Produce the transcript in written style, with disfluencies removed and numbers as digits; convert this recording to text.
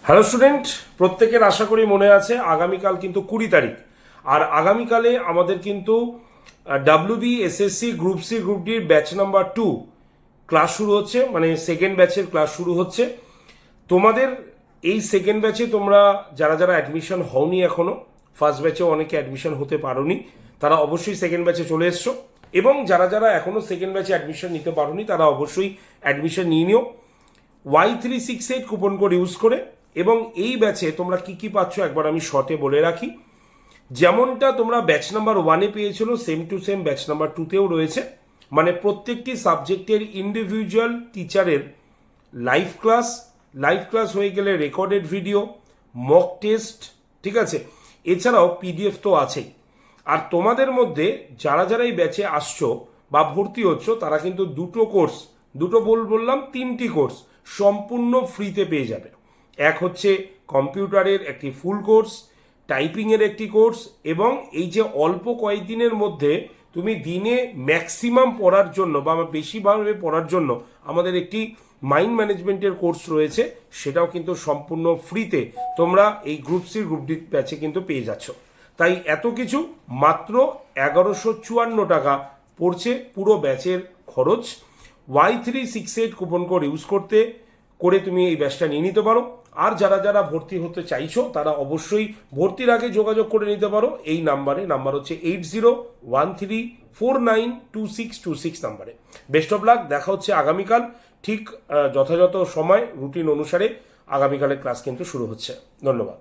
Hello student, প্রত্যেকের আশা করি মনে আছে আগামীকাল কিন্তু 20 তারিখ। আর আগামীকালে আমাদের কিন্তু WB SSC group C group ডির ব্যাচ নাম্বার 2 ক্লাস শুরু হচ্ছে, মানে সেকেন্ড ব্যাচের ক্লাস শুরু হচ্ছে। তোমাদের এই সেকেন্ড ব্যাচে তোমরা যারা যারা অ্যাডমিশন হওনি এখনো, ফার্স্ট ব্যাচেও অনেকে অ্যাডমিশন হতে পারোনি, তারা অবশ্যই সেকেন্ড ব্যাচে চলে এসছো। এবং যারা যারা এখনো সেকেন্ড ব্যাচে অ্যাডমিশন নিতে পারোনি তারা অবশ্যই অ্যাডমিশন নিয়ে নিও Y368 কুপন কোড ইউজ করে। এবং এই ব্যাচে তোমরা কি কি পাচ্ছ একবার আমি শর্টে বলে রাখি। যেমনটা তোমরা ব্যাচ নাম্বার 1-এ পেয়েছিল, same to same batch number 2-তেও রয়েছে। মানে প্রত্যেকটি সাবজেক্টের ইন্ডিভিজুয়াল টিচারের লাইভ ক্লাস হয়ে গেলে রেকর্ডেড ভিডিও, মক টেস্ট, ঠিক আছে, এছাড়াও পিডিএফ তো আছেই। আর তোমাদের মধ্যে যারা যারা এই ব্যাচে আসছো বা ভর্তি হচ্ছ তারা কিন্তু বললাম 3টি কোর্স সম্পূর্ণ ফ্রিতে পেয়ে যাবে। এক হচ্ছে কম্পিউটারের একটি ফুল কোর্স, টাইপিংয়ের একটি কোর্স, এবং এই যে অল্প কয়েকদিনের মধ্যে তুমি দিনে ম্যাক্সিমাম পড়ার জন্য বা বেশিভাবে পড়ার জন্য আমাদের একটি মাইন্ড ম্যানেজমেন্টের কোর্স রয়েছে, সেটাও কিন্তু সম্পূর্ণ ফ্রিতে তোমরা এই গ্রুপ সি গ্রুপ ডি ব্যাচে কিন্তু পেয়ে যাচ্ছ। তাই এত কিছু মাত্র 1154 টাকা পড়ছে পুরো ব্যাচের খরচ। Y368 কুপন কোড ইউজ করে তুমি এই ব্যাচটা নিয়ে নিতে পারো। আর যারা যারা ভর্তি হতে চাইছো তারা অবশ্যই ভর্তির আগে যোগাযোগ করে নিতে পারো এই নাম্বার হচ্ছে 8013492626 নাম্বারে। বেস্ট অফ লাক, দেখা হচ্ছে আগামীকাল ঠিক যথাযথ সময় রুটিন অনুসারে। আগামীকালের ক্লাস কিন্তু শুরু হচ্ছে। ধন্যবাদ।